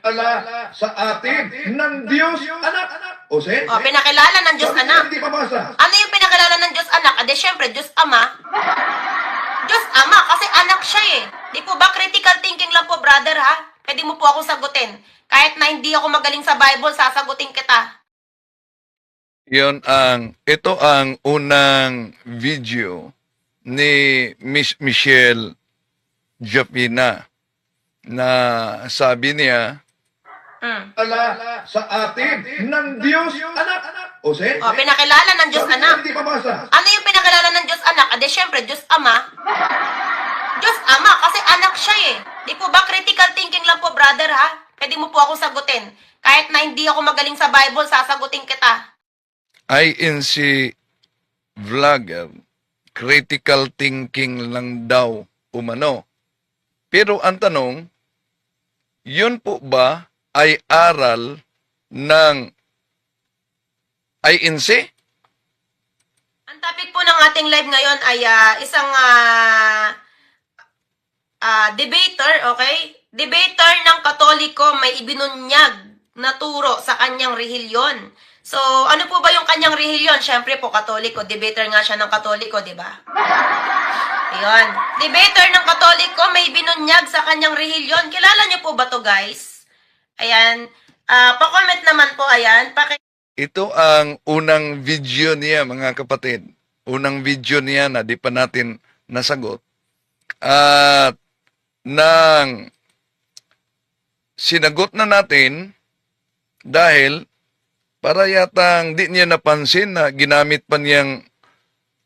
Ala sa atin ng Diyos anak. O sen? O, pinakilala ng Diyos Bakit anak. hindi mabasa? Ano yung pinakilala ng Diyos anak? Ade, syempre, Diyos Ama. Diyos Ama, kasi anak siya eh. Di po ba critical thinking lang po, brother, ha? Pwede mo po akong sagutin. Kahit na hindi ako magaling sa Bible, sasagutin kita. Ito ang unang video ni Miss Michelle Japina na sabi niya, Ala sa atin ng Diyos anak. O sen? O, pinakilala ng Diyos Bakit anak. hindi mabasa? Ano yung pinakilala ng Diyos anak? Ade, syempre, Diyos Ama. Diyos Ama, kasi anak siya eh. Di po ba critical thinking lang po, brother, ha? Pwede mo po akong sagutin. Kahit na hindi ako magaling sa Bible, sasagutin kita. INC vlogger, critical thinking lang daw umano. Pero ang tanong, yun po ba ay aral ng INC? Ang topic po ng ating live ngayon ay isang debater, okay? Debater ng Katoliko may ibinunyag na turo sa kanyang rehilyon. So, ano po ba yung kanyang rehilyon? Siyempre po, Katoliko. Debater nga siya ng Katoliko, di ba? Ayun. Debater ng Katoliko may binunyag sa kanyang rehilyon. Kilala niyo po ba to, guys? Ayan. Pa-comment naman po, ayan. Ito ang unang video niya, mga kapatid. Unang video niya na di pa natin nasagot. At nang sinagot na natin dahil para yatang di niya napansin na ginamit pa niyang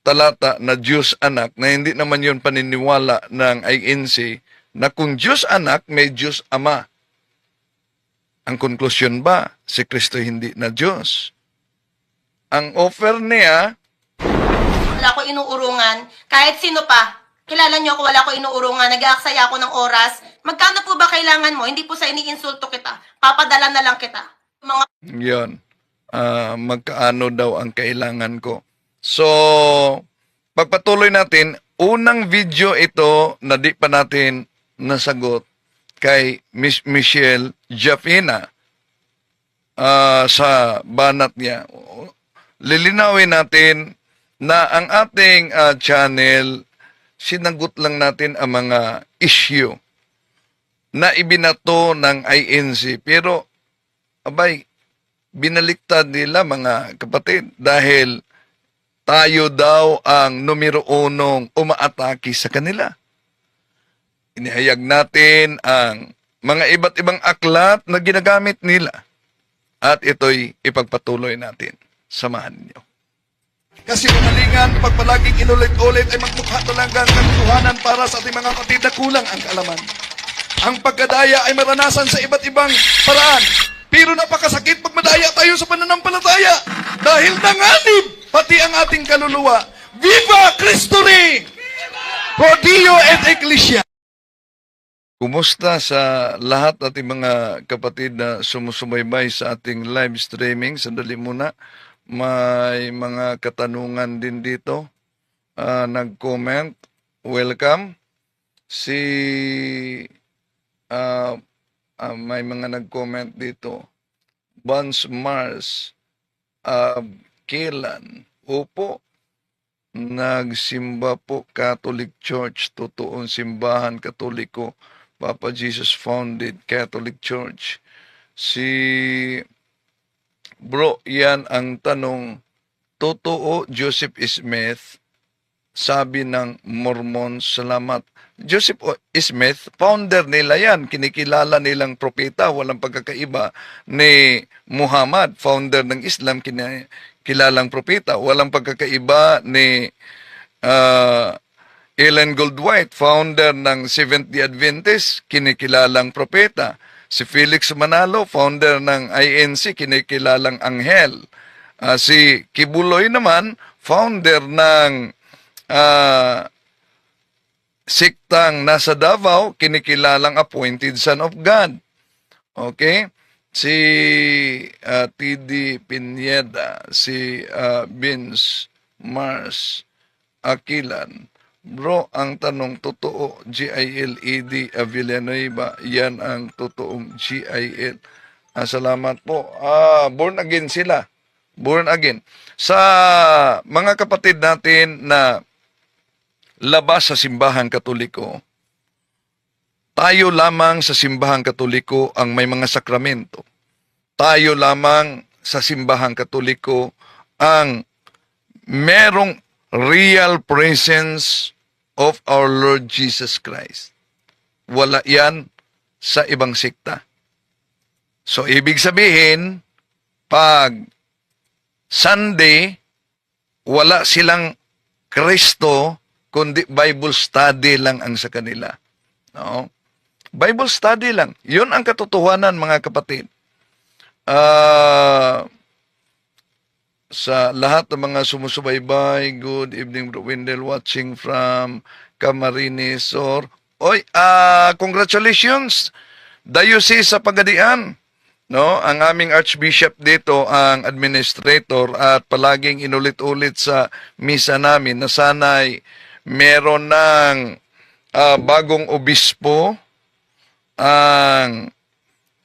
talata na Diyos anak na hindi naman yun paniniwala ng INC na kung Diyos anak, may Diyos ama. Ang konklusyon ba, si Kristo hindi na Diyos? Ang offer niya, Wala ko inuurungan. Kahit sino pa. Kilala niyo ako, wala ko inuurungan. Nag-aaksaya ako ng oras. Magkano po ba kailangan mo? Hindi po sa iniinsulto kita. Papadala na lang kita. Mga yun, magkaano daw ang kailangan ko. So, pagpatuloy natin, unang video ito na di pa natin nasagot kay Miss Michelle Japina sa banat niya. Lilinawin natin na ang ating channel, sinagot lang natin ang mga issue na ibinato ng INC. Pero, abay, binaliktad nila mga kapatid dahil tayo daw ang numero unong umaatake sa kanila. Inihayag natin ang mga iba't ibang aklat na ginagamit nila at ito'y ipagpatuloy natin. Samahan niyo. Kasi umalingan, pag palaging inulit-ulit ay magmukha talagang katotohanan para sa ating mga kapatid na kulang ang kaalaman. Ang pagkadaya ay maranasan sa iba't ibang paraan. Pero napakasakit pag madaya tayo sa pananampalataya dahil nanganib pati ang ating kaluluwa. Viva Cristo Rey! Pro Dio et Ecclesia! Kumusta sa lahat ating mga kapatid na sumusubaybay sa ating live streaming? Sandali muna, may mga katanungan din dito. Nag-comment. Welcome. May mga nag-comment dito. Buns Mars, Kailan? Opo, nagsimba po Catholic Church, totoong simbahan Katoliko. Papa Jesus founded Catholic Church. Bro, yan ang tanong. Totoo, Joseph Smith, sabi ng Mormon, salamat. Joseph Smith, founder nila yan. Kinikilala nilang propeta. Walang pagkakaiba ni Muhammad, founder ng Islam, kilalang propeta. Walang pagkakaiba ni Ellen Goldwhite, founder ng Seventh-day Adventist, kinikilalang propeta. Si Felix Manalo, founder ng INC, kinikilalang anghel. Si Kibuloy naman, founder ng siktang nasa Davao, kinikilalang appointed son of God. Okay? Si T.D. Pineda, si Vince Mars Aquilan, Bro, ang tanong, totoo, GILED, Villanueva, yan ang totoong GIL. Salamat po. Born again sila. Born again. Sa mga kapatid natin na labas sa simbahang Katoliko, tayo lamang sa simbahang Katoliko ang may mga sakramento. Tayo lamang sa simbahang Katoliko ang merong real presence of our Lord Jesus Christ. Wala yan sa ibang sekta. So, ibig sabihin, pag Sunday, wala silang Kristo, kundi Bible study lang ang sa kanila. No? Bible study lang. Yun ang katotohanan, mga kapatid. Sa lahat ng mga sumusubaybay, good evening, Bro Wendell, watching from Camarines Sur. Oy, congratulations, Diocese sa Pagadian. No, ang aming Archbishop dito ang administrator at palaging inulit-ulit sa misa namin na sana'y meron ng bagong obispo ang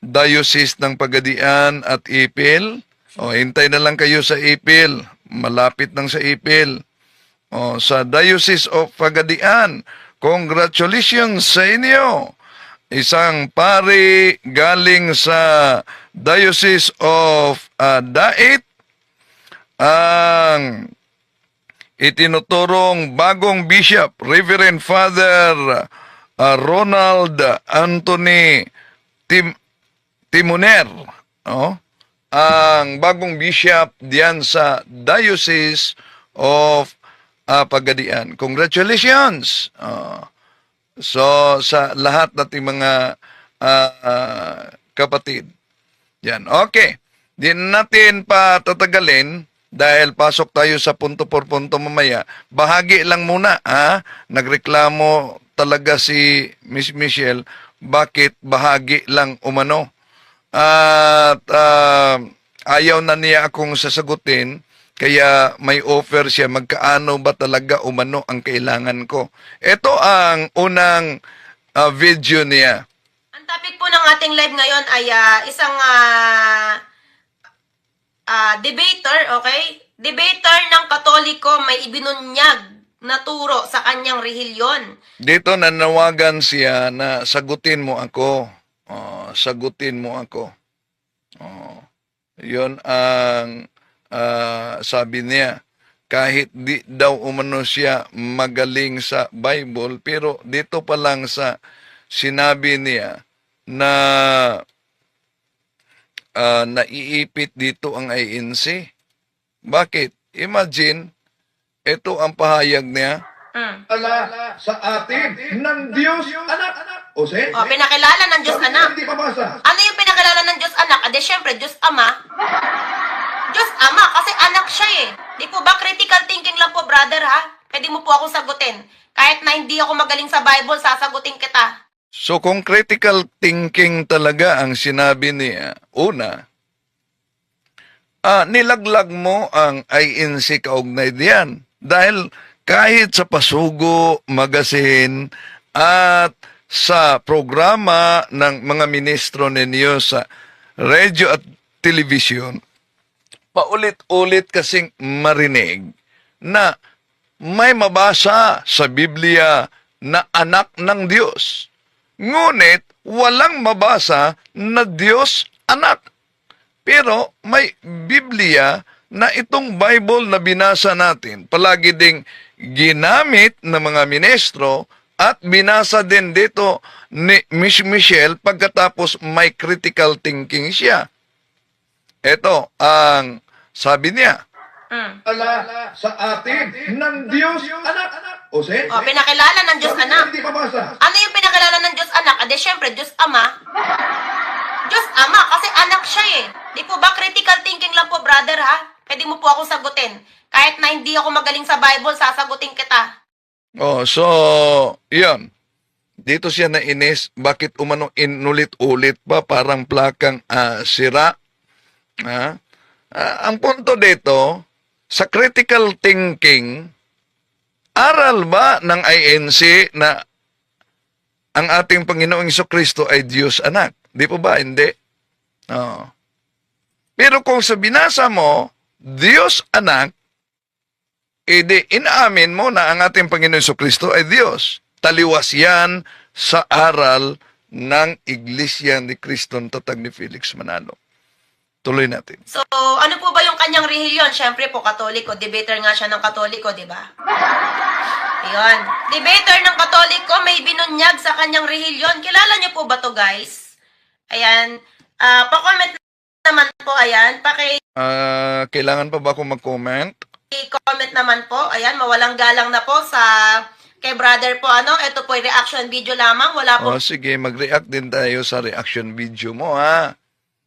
Diocese ng Pagadian at Ipil. Hintay na lang kayo sa Ipil. Malapit lang sa Ipil. Sa Diocese of Pagadian, congratulations sa inyo. Isang pari galing sa Diocese of Dait ang itinuturong bagong bishop, Reverend Father Ronald Anthony Timoner, ang bagong bishop diyan sa Diocese of Pagadian. Congratulations! So, sa lahat nating mga kapatid. Yan, okay. Di natin pa tatagalin dahil pasok tayo sa punto por punto mamaya. Bahagi lang muna, Nagreklamo talaga si Miss Michelle, bakit bahagi lang umano? At ayaw na niya akong sasagutin, kaya may offer siya, magkaano ba talaga umano ang kailangan ko. Ito ang unang video niya. Ang topic po ng ating live ngayon ay isang debater, okay? Debater ng Katoliko may ibinunyag na turo sa kanyang rehilyon. Dito nanawagan siya na sagutin mo ako. Sagutin mo ako. Yun ang sabi niya. Kahit di daw umano siya magaling sa Bible, pero dito pa lang sa sinabi niya na naiipit dito ang INC. Bakit? Imagine, ito ang pahayag niya. Sa atin ng Diyos anak. Ose? Pinakilala ng Diyos Anak. Hindi pabasa. Ano yung pinakilala ng Diyos Anak? Syempre, Diyos Ama. Diyos Ama, kasi anak siya eh. Di po ba critical thinking lang po, brother, ha? Pwede mo po akong sagutin. Kahit na hindi ako magaling sa Bible, sasagutin kita. So kung critical thinking talaga ang sinabi niya, una, nilaglag mo ang INC kaugnay diyan. Dahil kahit sa Pasugo, Magazine, at sa programa ng mga ministro ninyo sa radio at television, paulit-ulit kasing marinig na may mabasa sa Biblia na anak ng Diyos. Ngunit walang mabasa na Diyos anak. Pero may Biblia na itong Bible na binasa natin, palagi ding ginamit ng mga ministro at binasa din dito ni Miss Michelle pagkatapos may critical thinking siya. Ito ang sabi niya. Sa atin ng Diyos anak. Ose? Pinakilala ng Diyos Anak. Hindi pabasa. Ano yung pinakilala ng Diyos Anak? Syempre, Diyos Ama. Diyos Ama, kasi anak siya eh. Di po ba critical thinking lang po, brother, ha? Pwede mo po akong sagutin. Kahit na hindi ako magaling sa Bible, sasagutin kita. So, yun. Dito siya nainis. Bakit umano inulit-ulit pa parang plakang sira? Ang punto dito, sa critical thinking, Aral ba ng INC na ang ating Panginoong Jesucristo ay Diyos anak? Di po ba? Hindi. Oo. Pero kung sa binasa mo, Diyos anak, edi inaamin mo na ang ating Panginoong Jesucristo ay Diyos. Taliwas yan sa aral ng Iglesia ni Cristo Tatag ni Felix Manalo. Tuloy natin. So, ano po ba yung kanyang relihiyon? Siyempre po, Katoliko. Debater nga siya ng Katoliko, di ba? Ayun. Debater ng Katoliko, may binunyag sa kanyang relihiyon. Kilala niyo po ba to, guys? Ayan. Pa-comment naman po, ayan. Kailangan pa ba akong mag-comment? I-comment naman po. Ayan, mawalang galang na po sa kay brother po. Ito po, reaction video lamang. Wala po. Sige, mag-react din tayo sa reaction video mo, ha?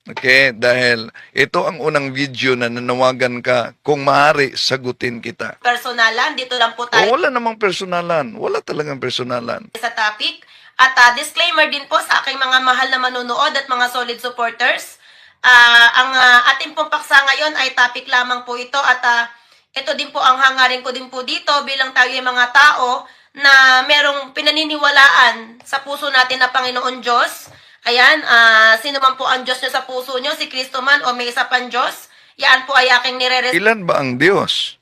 Okay, dahil ito ang unang video na nanawagan ka, kung maaari, sagutin kita. Personalan. Dito lang po tayo Wala namang personalan. Wala talagang personalan. sa topic. At disclaimer din po sa aking mga mahal na manunood at mga solid supporters. Ang ating pong paksa ngayon ay topic lamang po ito. At ito din po ang hangarin ko din po dito bilang tayo ay mga tao na merong pinaniniwalaan sa puso natin na Panginoon Diyos. Ayan, sino man po ang Diyos nyo sa puso nyo, si Kristo man o may isa pang Diyos, yan po ay aking nire-respect. Ilan ba ang Diyos?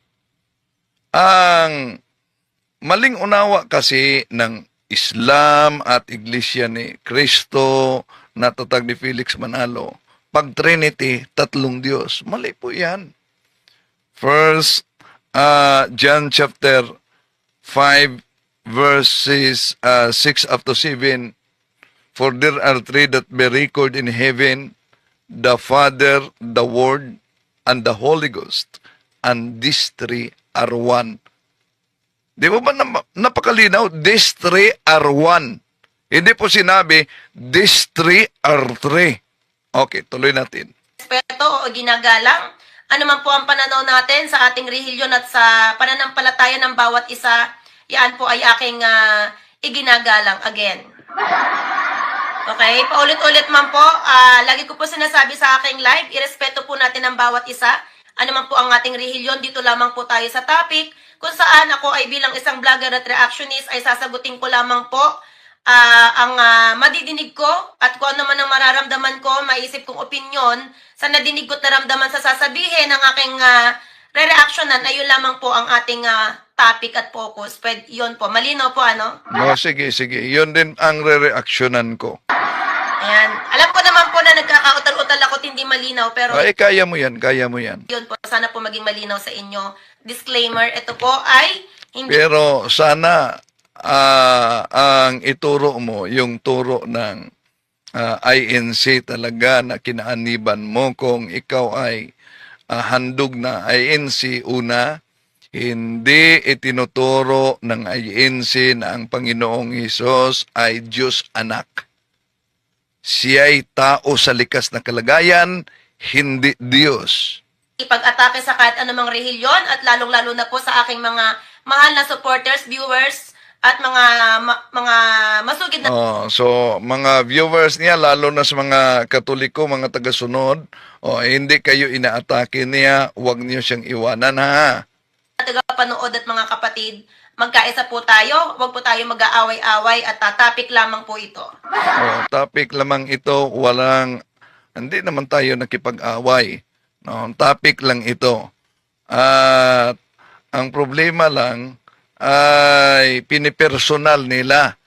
Ang maling unawa kasi ng Islam at Iglesia ni Cristo na Tatag ni Felix Manalo, pag Trinity, tatlong Diyos. Mali po yan. First, John chapter 5, verses 6 up to 7, for there are three that be recorded in heaven, the Father, the Word, and the Holy Ghost. And these three are one. Di ba napakalinaw? These three are one. Hindi po sinabi, these three are three. Okay, tuloy natin. Respeto o ginagalang, ano man po ang pananaw natin sa ating relihiyon at sa pananampalataya ng bawat isa, yan po ay aking iginagalang again. Okay, paulit-ulit man po, lagi ko po sinasabi sa aking live, irespeto po natin ang bawat isa. Ano man po ang ating relihiyon, dito lamang po tayo sa topic, kung saan ako ay bilang isang vlogger at reactionist ay sasagutin ko lamang po ang madidinig ko at kung ano man ang mararamdaman ko, maisip kong opinion sa nadinig ko at naramdaman sa sasabihin ng aking re-reactionan, ayun lamang po ang ating topic at focus. Pwede, yun po, malinaw po ano? Sige. Yun din ang re-reactionan ko. Ayan. Alam ko naman po na nagkakautal-utal ako at hindi malinaw, pero Ay, kaya mo yan. yun po, sana po maging malinaw sa inyo. Disclaimer, ito po ay hindi Pero sana ang ituro mo, yung turo ng INC talaga na kinaaniban mo kung ikaw ay handog na INC una, hindi itinuturo ng INC na ang Panginoong Hesus ay Diyos anak. Siya'y tao sa likas na kalagayan, hindi Diyos. ipag-atake sa kahit anumang relihiyon at lalong-lalo na po sa aking mga mahal na supporters, viewers, at mga masugid na So, mga viewers niya, lalo na sa mga Katoliko, mga tagasunod, hindi kayo inaatake niya, huwag niyo siyang iwanan, ha? tagapanood at mga kapatid, magkaisa po tayo, huwag po tayo mag-aaway-away at topic lamang po ito. Topic lamang ito, hindi naman tayo nakipag-away. No, topic lang ito. At ang problema lang ay pinipersonal nila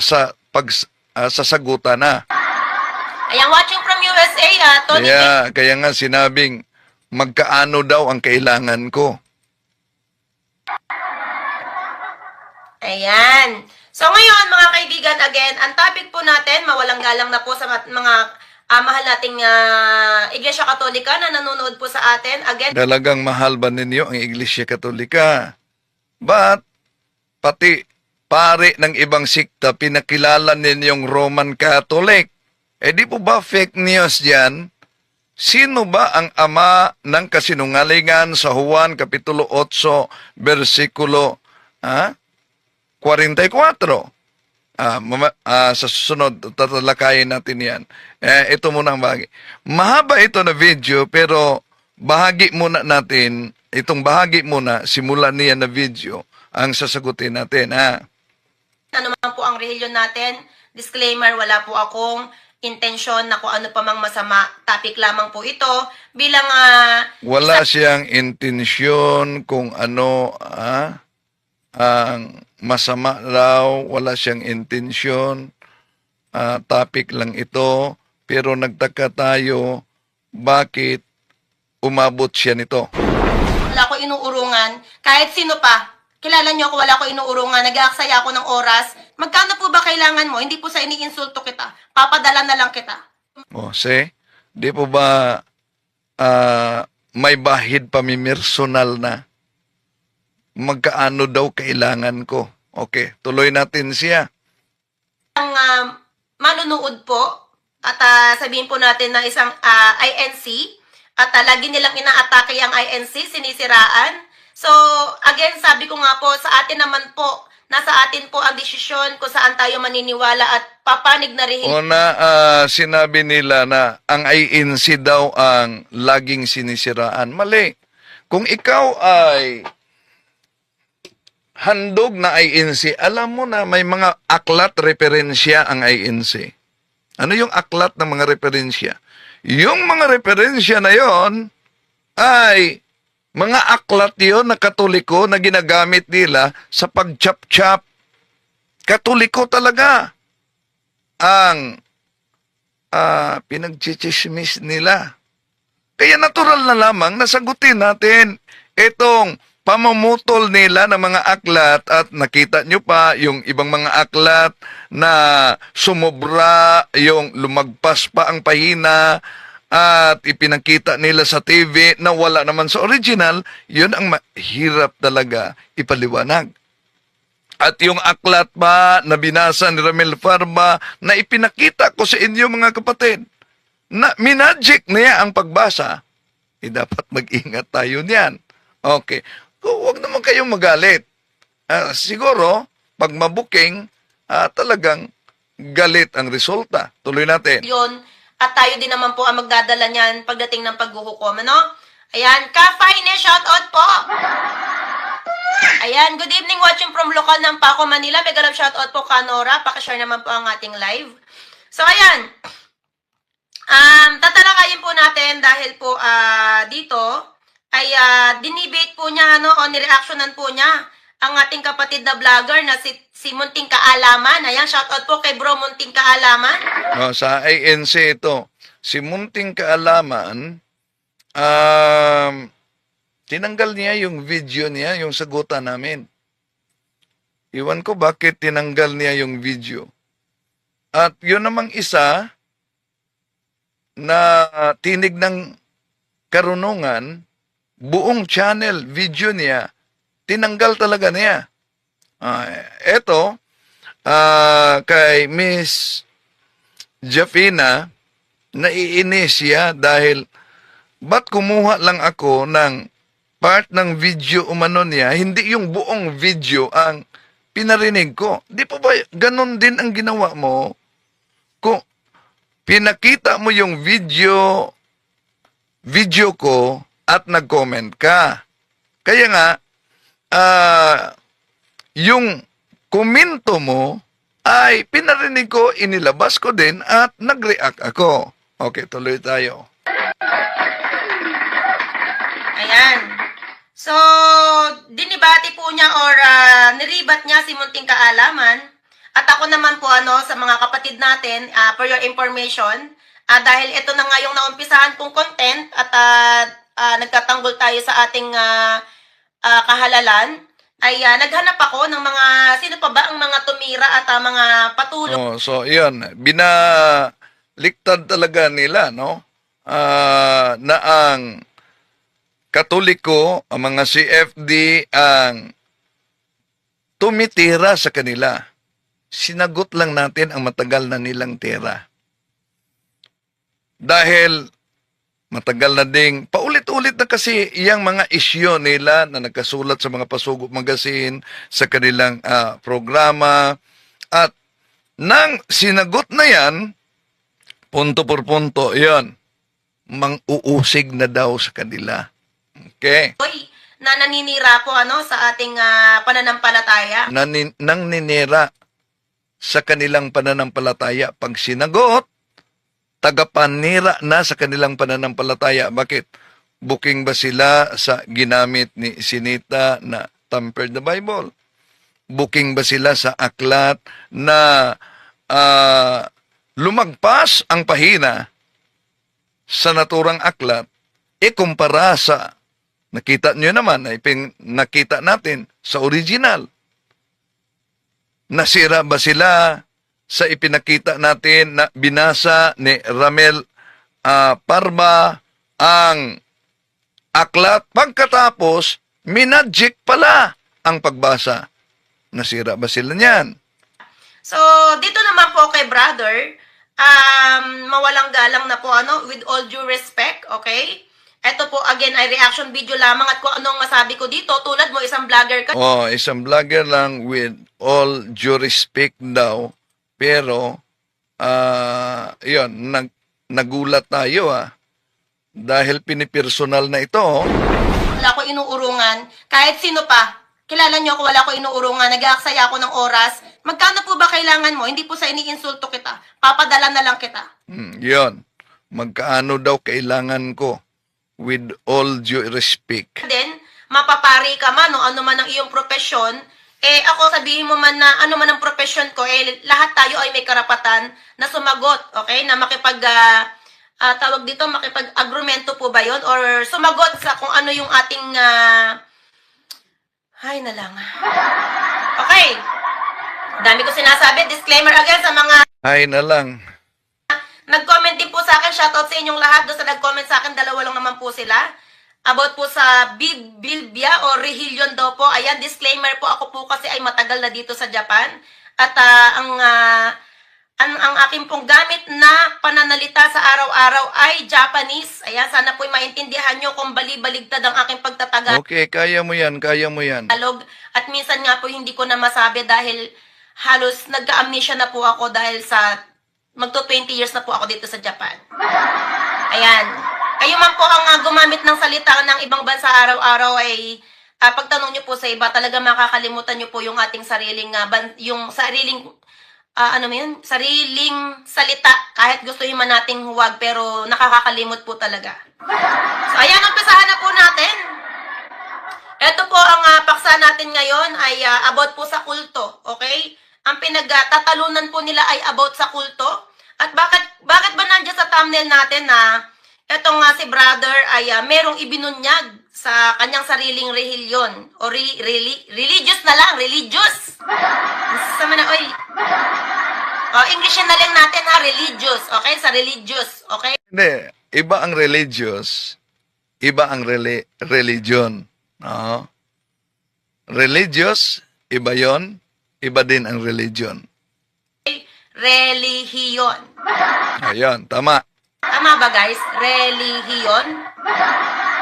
sa sasagutan na. Ayan, watching from USA, Tony. Kaya nga sinabing magkaano daw ang kailangan ko. Ayan. So ngayon, mga kaibigan, again, ang topic po natin, mawalang galang na po sa mga mahal nating Iglesia Katolika na nanonood po sa atin. Again, Talagang mahal ba ninyo ang Iglesia Katolika? But, pati pare ng ibang sikta, pinakilala ninyong Roman Catholic. Di po ba fake news yan? Sino ba ang ama ng kasinungalingan sa Juan Kapitulo 8, versikulo 44? Sa susunod, tatalakayin natin yan. Ito muna ang bahagi. Mahaba ito na video, pero bahagi muna natin, itong bahagi muna, simulan niya na video, ang sasagutin natin, ha? Ano man po ang relihiyon natin, disclaimer, wala po akong intensyon na kung ano pa mang masama. Topic lamang po ito bilang Wala siyang intensyon kung ano ang masama raw, wala siyang intensyon. Topic lang ito, pero nagtaka tayo bakit umabot siya nito. wala ko inuurungan. Kahit sino pa, kilala niyo ako, wala ko inuurungan. Nag-aaksaya ako ng oras. Magkano po ba kailangan mo? Hindi po sa iniinsulto kita. Papadala na lang kita. Di po ba may bahid pamimersonal na? Magkaano daw kailangan ko? Okay, tuloy natin siya. Ang manunood po, at sabihin po natin na isang INC, at lagi nilang inaatake ang INC, sinisiraan. So, again, sabi ko nga po, sa atin naman po, nasa atin po ang desisyon kung saan tayo maniniwala at papanig na rin. Una, sinabi nila na ang INC daw ang laging sinisiraan. Mali. Kung ikaw ay handog na INC, alam mo na may mga aklat referensya ang INC. Ano yung aklat ng mga referensya? Yung mga referensya na yon ay mga aklat yon na Katoliko na ginagamit nila sa pagchap-chap. Katoliko talaga ang pinagchichismis nila. Kaya natural na lamang na sagutin natin itong pamamutol nila ng mga aklat at nakita nyo pa yung ibang mga aklat na sumobra, yung lumagpas pa ang pahina at ipinakita nila sa TV na wala naman sa original, yun ang mahirap talaga ipaliwanag. At yung aklat pa na binasa ni Ramil Farba na ipinakita ko sa inyo mga kapatid, na minagic niya ang pagbasa, dapat mag-ingat tayo niyan. Okay. Huwag naman kayong magalit. Siguro, pag mabuking, talagang galit ang resulta. Tuloy natin. Yun, at tayo din naman po ang magdadala niyan pagdating ng paghuhukom, ano? Ayan, Ka-Fine, shoutout po! Ayan, good evening, watching from local ng Paco, Manila. Mega love shoutout po, Kanora. Pakishare naman po ang ating live. So, ayan. Tatalakayin po natin dahil po dito ay dinibate po niya, o nireactionan po niya ang ating kapatid na vlogger na si Munting Kaalaman. Ayan, shoutout po kay Bro Munting Kaalaman. Sa ANC ito, si Munting Kaalaman, tinanggal niya yung video niya, yung sagutan namin. Iwan ko bakit tinanggal niya yung video. At yun namang isa na tinig ng karunungan, buong channel, video niya, tinanggal talaga niya. Eto, kay Miss Jafina, naiinis siya dahil ba't kumuha lang ako ng part ng video umano niya, hindi yung buong video ang pinarinig ko. Di pa ba ganun din ang ginawa mo? Kung pinakita mo yung video ko at nag-comment ka. Kaya nga, yung komento mo ay pinarinig ko, inilabas ko din at nag-react ako. Okay, tuloy tayo. Ayan. So, dinibati po niya or niribat niya si Munting Kaalaman. At ako naman po sa mga kapatid natin, for your information, dahil ito na nga yung naumpisahan kong content at nagtatanggol tayo sa ating kahalalan, ay naghanap ako ng mga, sino pa ba ang mga tumira at mga patulong. So, yun, binaliktad talaga nila, no? Na ang Katoliko, ang mga CFD, ang tumitira sa kanila. Sinagot lang natin ang matagal na nilang tira. Dahil matagal na ding, paulit-ulit na kasi iyang mga isyo nila na nagkasulat sa mga Pasugop Magazine, sa kanilang programa. At nang sinagot na yan, punto por punto, yan, mang-uusig na daw sa kanila. Okay. na naninira po sa ating pananampalataya. Nang ninira sa kanilang pananampalataya. Pag sinagot, tagapanira na sa kanilang pananampalataya. Bakit? Booking ba sila sa ginamit ni Sinita na tampered the Bible? Booking ba sila sa aklat na lumagpas ang pahina sa naturang aklat, kumpara sa nakita nyo naman, nakita natin sa original. Nasira ba sila sa ipinakita natin na binasa ni Ramel Parba ang aklat? Pagkatapos, minadjik pala ang pagbasa. Nasira ba sila niyan? So, dito naman po kay brother, mawalang galang na po, with all due respect, okay? Ito po, again, ay reaction video lamang at kung anong masabi ko dito, tulad mo, isang vlogger ka. Isang vlogger lang with all due respect daw. Pero, yun, nagulat tayo dahil pinipersonal na ito. Wala ko inuurungan. Kahit sino pa, kilala nyo ako, wala ko inuurungan. Nag-aaksaya ako ng oras. Magkano po ba kailangan mo? Hindi po sa iniinsulto kita. Papadala na lang kita. Yun. Magkaano daw kailangan ko? With all due respect. Then, mapapari ka man, ano man ang iyong profesyon, ako sabihin mo man na ano man ang profesyon ko, lahat tayo ay may karapatan na sumagot, okay? Na tawag dito, makipag-agrumento po ba yon? Or sumagot sa kung ano yung ating, ay na lang. Okay. Dami ko sinasabi, disclaimer again sa mga Ay na lang. nag-comment din po sa akin, shoutout sa inyong lahat. Doon sa nag-comment sa akin, dalawa lang naman po sila. About po sa Bilbia o Rehilyon daw po. Ayan, disclaimer po, ako po kasi ay matagal na dito sa Japan. At ang aking pong gamit na pananalita sa araw-araw ay Japanese. Ayan, sana po'y maintindihan nyo kung bali-baligtad ang aking pagtatagalog. Okay, kaya mo yan, kaya mo yan. At minsan nga po hindi ko na masabi dahil halos nagka-amnesia na po ako dahil sa magto 20 years na po ako dito sa Japan. Ayan. Kayo man po ang gumamit ng salita ng ibang bansa araw-araw ay pagtanong nyo po sa iba, talaga makakalimutan nyo po yung ating sariling sariling salita. Kahit gusto man nating huwag, pero nakakakalimot po talaga. So, ayan, umpisahan na po natin. Ito po ang paksa natin ngayon ay about po sa kulto, okay? Ang pinagtatalunan po nila ay about sa kulto. At bakit ba nandiyan sa thumbnail natin na etong si brother ay merong ibinunyag sa kanyang sariling rehilyon o religious na lang, religious. Sama na, oy. Englishin na lang natin religious, okay? Sa religious, okay? Hindi, iba ang religious, iba ang religion. Religious, iba yon, iba din ang religion. Relihiyon. Ayan, tama. Tama ba guys? Relihiyon?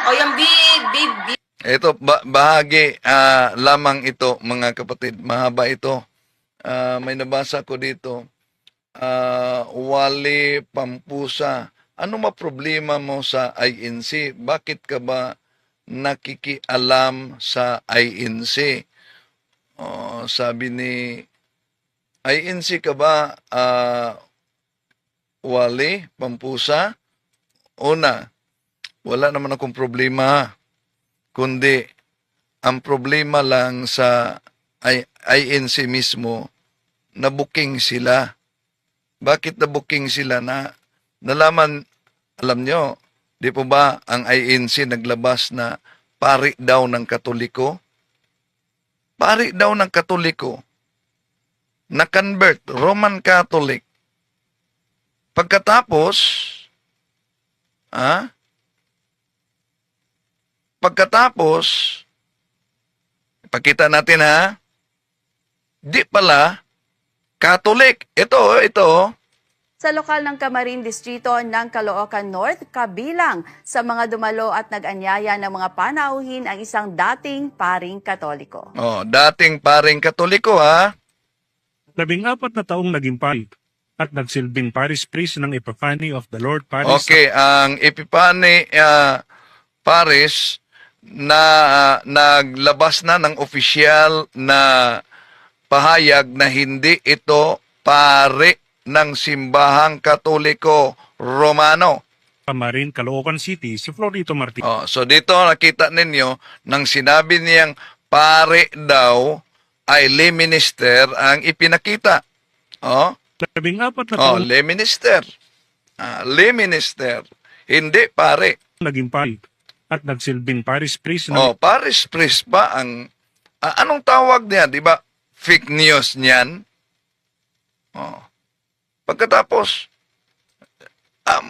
O yung big. Ito, bahagi lamang ito, mga kapatid. Mahaba ito. May nabasa ko dito. Wali Pampusa. Ano ma problema mo sa INC? Bakit ka ba nakikialam sa INC? Sabi ni INC ka ba, Wali Pampusa? Una, wala naman akong problema. Kundi, ang problema lang sa INC mismo, na-booking sila. Bakit na-booking sila? Nalaman, alam nyo, di po ba ang INC naglabas na pari daw ng Katoliko? Pari daw ng Katoliko. Na-convert, Roman Catholic. Pagkatapos, ipakita natin di pala, Catholic. Ito. Sa lokal ng Camarin Distrito ng Caloocan North, kabilang sa mga dumalo at nag-anyaya ng mga panauhin ang isang dating paring Katoliko. Dating paring Katoliko 14 na taong naging pari at nagsilbing parish priest ng Epiphany of the Lord Parish. Okay, ang Epiphany Parish naglabas na ng opisyal na pahayag na hindi ito pare ng simbahang Katoliko Romano. Camarin, Caloocan City, si Florito Martinez. Oh, so dito nakita ninyo nang sinabi niyang pare daw ay lay minister ang ipinakita. Oh, 14 na taong lay minister. Lay minister, hindi pare. naging pari at nagsilbing parish priest Oh, ng parish priest ba ang anong tawag niya, 'di ba? Fake news niyan. Oh. Pagkatapos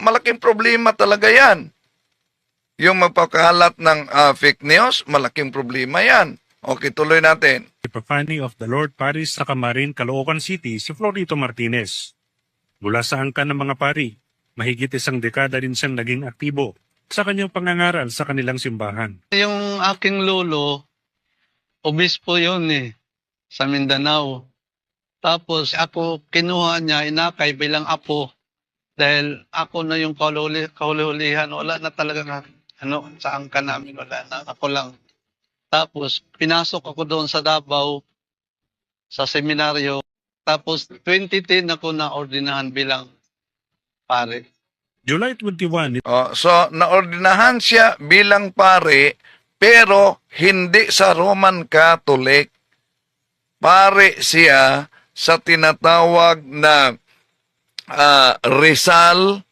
malaking problema talaga 'yan. Yung magpakahalat ng fake news, malaking problema 'yan. Okay, tuloy natin. Epiphany of the Lord Parish sa Camarin, Caloocan City, si Florito Martinez. Mula sa angkan ng mga pari, mahigit 1 dekada rin siyang naging aktibo sa kanyang pangangaral sa kanilang simbahan. Yung aking lolo, obispo yun sa Mindanao. Tapos ako kinuha niya, inakay bilang apo. Dahil ako na yung kahulihan, wala na talaga sa angka namin, wala na, ako lang. Tapos pinasok ako doon sa Davao, sa seminaryo. Tapos 2010 ako na-ordinahan bilang pare. July 21, Oh, so naordinahan siya bilang pare pero hindi sa Roman Catholic. Pare siya sa tinatawag na Rizal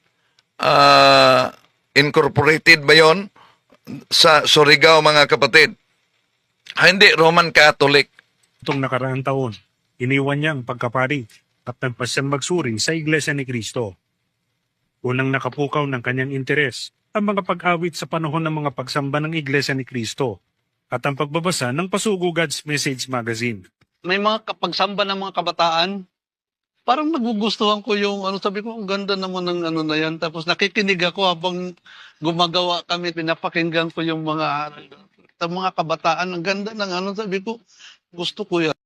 Incorporated ba yon? Sa Surigao, mga kapatid. Hindi Roman Catholic. itong nakaraang taon, iniwan niya ang pagkapari at nagpasyang magsuri sa Iglesia ni Cristo. Unang nakapukaw ng kanyang interes ang mga pag-awit sa panahon ng mga pagsamba ng Iglesia ni Cristo at ang pagbabasa ng Pasugo God's Message magazine. May mga pagsamba ng mga kabataan, parang nagugustuhan ko yung sabi ko, ang ganda naman ng na yan. Tapos nakikinig ako habang gumagawa kami, pinapakinggan ko yung mga kabataan. Ang ganda ng sabi ko, gusto ko yan.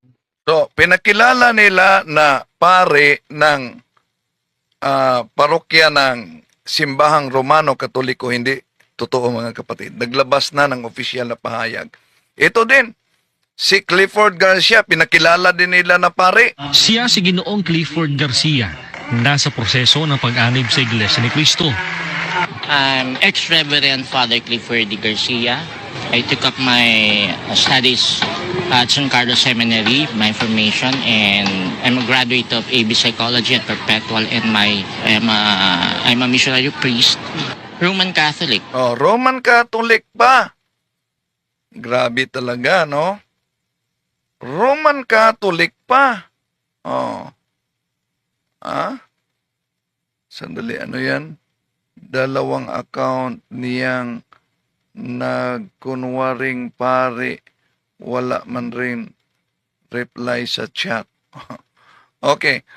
So, pinakilala nila na pare ng parokya ng simbahang Romano Katoliko, hindi totoo, mga kapatid. Naglabas na ng opisyal na pahayag. Ito din, si Clifford Garcia, pinakilala din nila na pare. Siya si Ginoong Clifford Garcia, nasa proseso ng pag-anib sa Iglesia ni Cristo. I'm ex-Reverend Father Clifford D. Garcia. I took up my studies at San Carlos Seminary, my formation, and I'm a graduate of AB Psychology at Perpetual, and I'm a missionary priest, Roman Catholic. Oh, Roman Catholic pa. Grabe talaga, no? Roman Catholic pa. Oh. Sandali, ano yan? 2 account niyang nagkunwaring pare, wala man rin reply sa chat. Okay.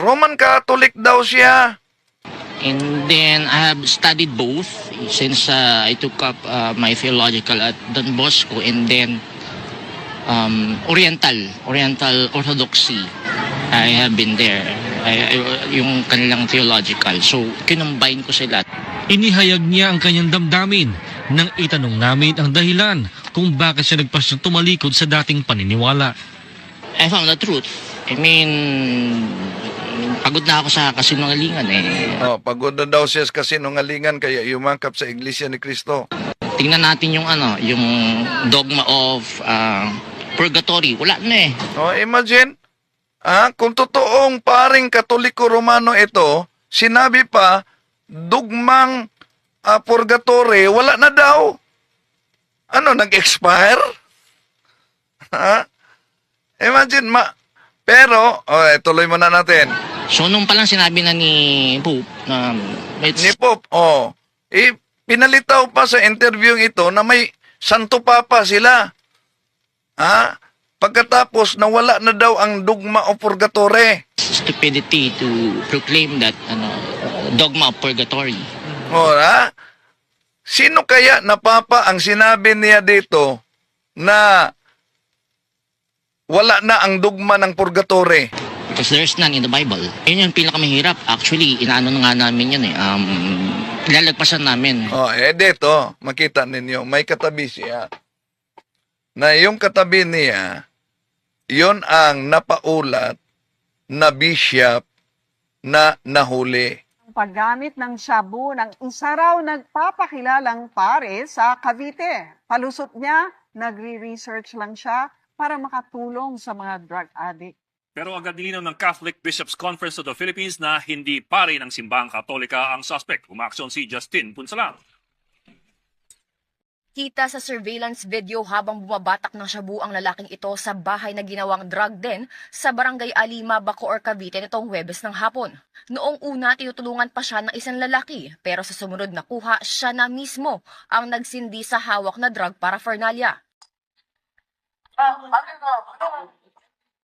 Roman Catholic daw siya. And then I have studied both since I took up my theological at Don Bosco, and then Oriental Orthodoxy. I have been there. Yung kanilang theological. So, kinumbine ko sila. Inihayag niya ang kanyang damdamin nang itanong namin ang dahilan kung bakit siya nagpasyang tumalikod sa dating paniniwala. I found the truth. I mean, pagod na ako sa kasinungalingan Oh, pagod na daw siya sa kasinungalingan kaya yumakap sa Iglesia ni Cristo. Tingnan natin yung yung dogma of purgatory. Wala na Oh, imagine, kung totoong paring Katoliko Romano ito, sinabi pa, dugmang purgatory, wala na daw. Ano, nag-expire? Imagine, pero, tuloy muna natin. So, nung palang sinabi na ni Pope, Ni Pope, pinalitaw pa sa interview ito na may Santo Papa sila. Pagkatapos, nawala na daw ang dogma o purgatory. stupidity to proclaim that dogma of purgatory. Sino kaya na Papa ang sinabi niya dito na wala na ang dogma ng purgatory? Because there's none in the Bible. Yun yung pinakamahirap. Actually, inaano na nga namin yun eh. Ilalagpasan namin. Dito, makita ninyo, may katabi siya. Na yung katabi niya, yon ang napaulat na bishop na nahuli. Paggamit ng shabu ng isa raw nagpapakilalang pare sa Cavite. Palusot niya, nagre-research lang siya para makatulong sa mga drug addict. Pero agad nilinaw ng Catholic Bishops' Conference of the Philippines na hindi pare ng simbahang Katolika ang suspect. Umaksyon si Justin Punsalan. Kita sa surveillance video habang bumabatak ng shabu ang lalaking ito sa bahay na ginawang drug den sa barangay Alima, Bacoor, Cavite nitong Huwebes ng hapon. Noong una, tinutulungan pa siya ng isang lalaki pero sa sumunod na kuha, siya na mismo ang nagsindi sa hawak na drug paraphernalia.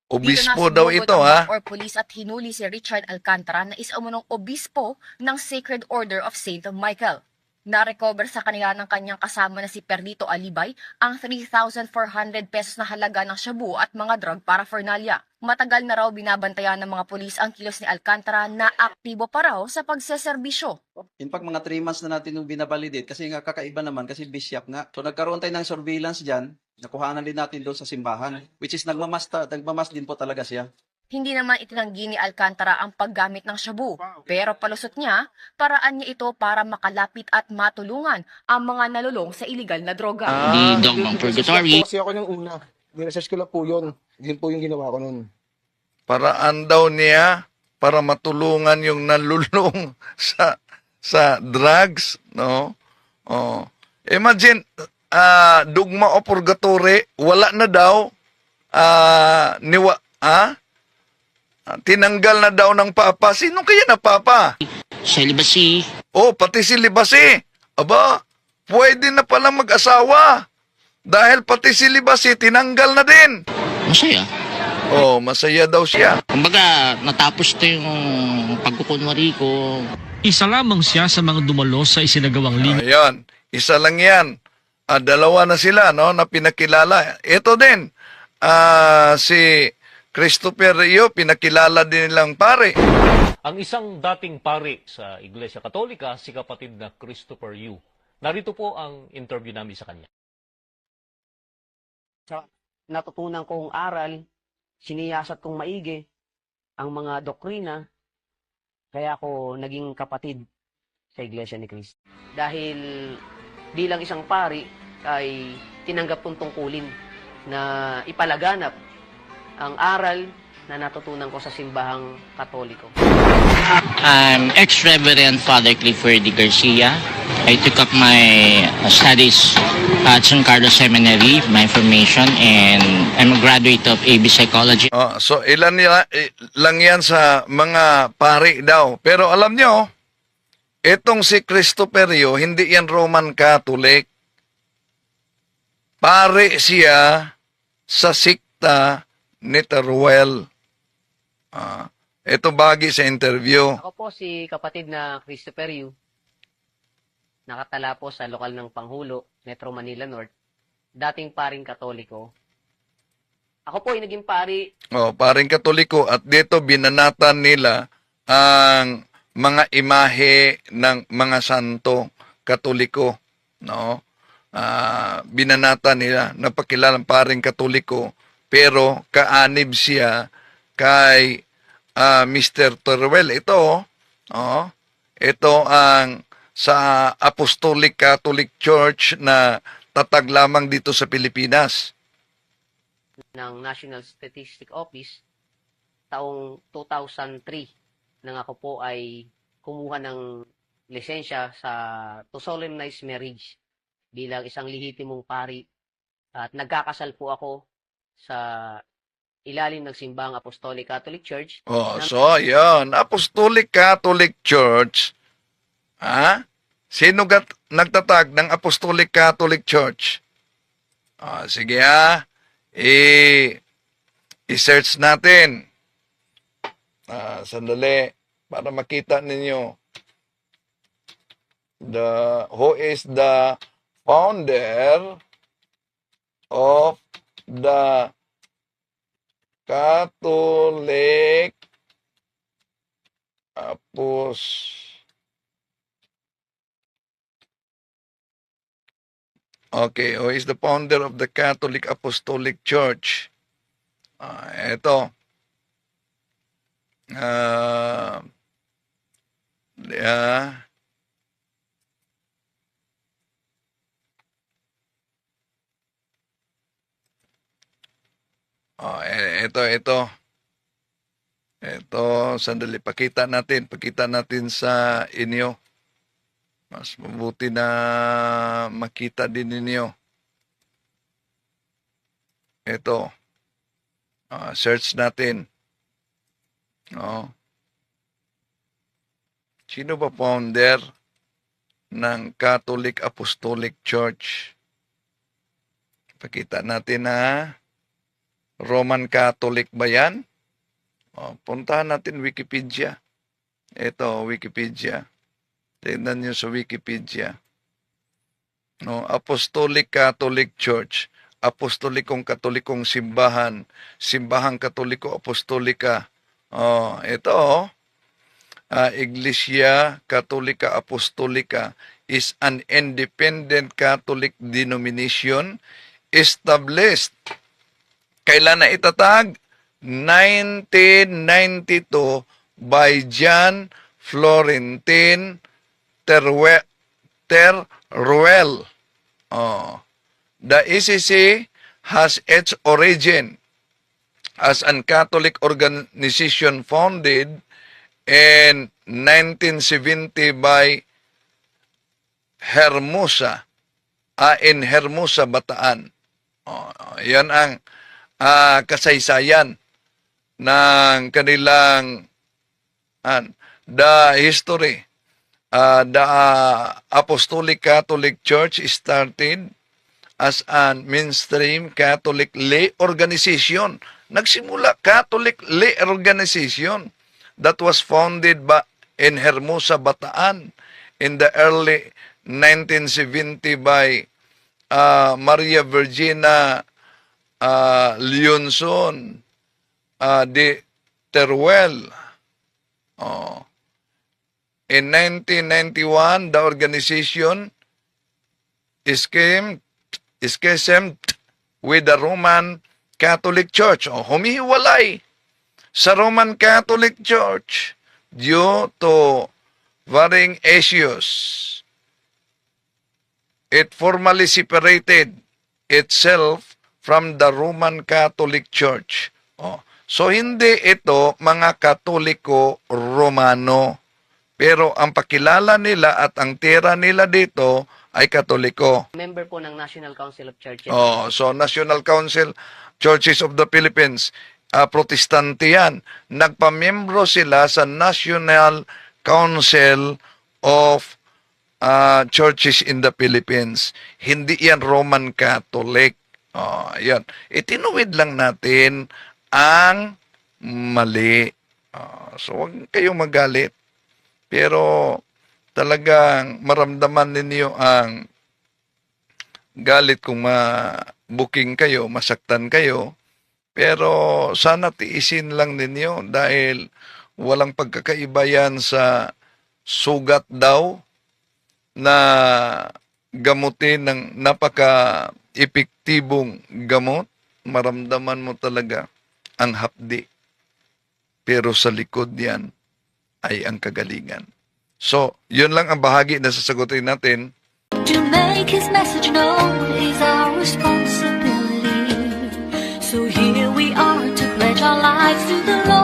Obispo daw ito, ha? Or police at hinuli si Richard Alcantara na isa umunong obispo ng Sacred Order of Saint Michael. Na-recover sa kanila ng kanyang kasama na si Perlito Alibay ang 3,400 pesos na halaga ng shabu at mga drug paraphernalia. Matagal na raw binabantayan ng mga pulis ang kilos ni Alcantara na aktibo pa raw sa pagseserbisyo. In fact, mga 3 months na natin yung binabalidate kasi nga kakaiba naman kasi bishop nga. So nagkaroon tayo ng surveillance dyan, nakuhanan din natin doon sa simbahan, which is nagmamas din po talaga siya. Hindi naman itinanggi ni Alcantara ang paggamit ng shabu, pero palusot niya, paraan niya ito para makalapit at matulungan ang mga nalulong sa iligal na droga. The Dogmang Purgatory. Kasi ako yung una. Niresearch ko lang po yun. Yun po yung ginawa ko nun. Paraan daw niya para matulungan yung nalulung sa drugs, no? Imagine, dugma o purgatory, wala na daw, tinanggal na daw ng papa. Sino kaya na papa? Celibacy. Pati celibacy. Aba, pwede na pala mag-asawa. Dahil pati celibacy, tinanggal na din. Masaya. Masaya daw siya. Kumbaga, natapos ito yung pagkukunwari ko. Isa lamang siya sa mga dumalo sa isinagawang linya. Ayan, isa lang yan. Dalawa na sila, no, na pinakilala. Ito din, si Christopher Rio, pinakilala din nilang pare. Ang isang dating pare sa Iglesia Katolika, si kapatid na Christopher Yu. Narito po ang interview namin sa kanya. Sa natutunan kong aral, siniyasat kong maigi ang mga doktrina, kaya ako naging kapatid sa Iglesia ni Cristo. Dahil bilang isang pari ay tinanggap kong tungkulin na ipalaganap ang aral na natutunan ko sa simbahang Katoliko. I'm ex-Reverend Father Clifford D. Garcia. I took up my studies at San Carlos Seminary, my formation, and I'm a graduate of AB Psychology. So ilan lang yan sa mga pari daw. Pero alam nyo, itong si Christopher Rio, hindi yan Roman Catholic. Pare siya sa sikta ni Teruel. Ito bagi sa interview. Ako po si kapatid na Christopher Yu. Nakatala po sa lokal ng Panghulo, Metro Manila North. Dating paring Katoliko. Ako po ay naging pari. Paring Katoliko, at dito binanatan nila ang mga imahe ng mga santo Katoliko, no? Binanatan nila, napakilalang paring Katoliko, pero kaanib siya kay Mr. Teruel. Ito ang sa Apostolic Catholic Church na tatag lamang dito sa Pilipinas. Ng National Statistic Office, taong 2003, nang ako po ay kumuha ng lisensya to solemnize marriage bilang isang lehitimong pari. At nagkakasal po ako sa ilalim ng simbahang Apostolic Catholic Church. So yan, Apostolic Catholic Church. Sino nagtatag ng Apostolic Catholic Church? Sige i-search natin. Sandali, para makita ninyo. Who is the founder of the Catholic Okay, who is the founder of the Catholic Apostolic Church? Ito. Ito. Ito, sandali, pakita natin sa inyo. Mas mabuti na makita din ninyo. Ito. Search natin. Sino ba founder ng Catholic Apostolic Church? Pakita natin na Roman Catholic ba yan? Puntahan natin Wikipedia. Ito, Wikipedia. Tingnan nyo sa Wikipedia. Apostolic Catholic Church. Apostolikong Katolikong Simbahan. Simbahang Katoliko Apostolika. Ito, Iglesia Católica Apostolica is an independent Catholic denomination established. Kailan na itatag? 1992 by John Florentin Teruel. The ECC has its origin as an Catholic organization founded in 1970 by Hermosa, in Hermosa, Bataan. Yan ang kasaysayan ng kanilang the history. The Apostolic Catholic Church started as an mainstream Catholic lay organization. Nagsimula Catholic lay organization that was founded in Hermosa, Bataan in the early 1970 by Maria Virginia Leonson de Teruel. In 1991, the organization schismed with the Roman Catholic Church. Humihiwalay sa Roman Catholic Church due to varying issues. It formally separated itself from the Roman Catholic Church. So hindi ito mga Katoliko Romano. Pero ang pakilala nila at ang tira nila dito ay Katoliko. Member po ng National Council of Churches. So National Council Churches of the Philippines, protestante yan. Nagpamembro sila sa National Council of Churches in the Philippines. Hindi yan Roman Catholic. Yan. Itinuwid lang natin ang mali. So huwag kayong magalit. Pero talagang maramdaman ninyo ang galit kung ma-booking kayo, masaktan kayo. Pero sana tiisin lang ninyo dahil walang pagkakaiba yan sa sugat daw na gamutin ng napaka-epektibong gamot. Maramdaman mo talaga ang hapdi. Pero sa likod yan ay ang kagalingan. So, yun lang ang bahagi na sasagutin natin. To make his message known is our responsibility. So here we are to pledge our lives to the Lord.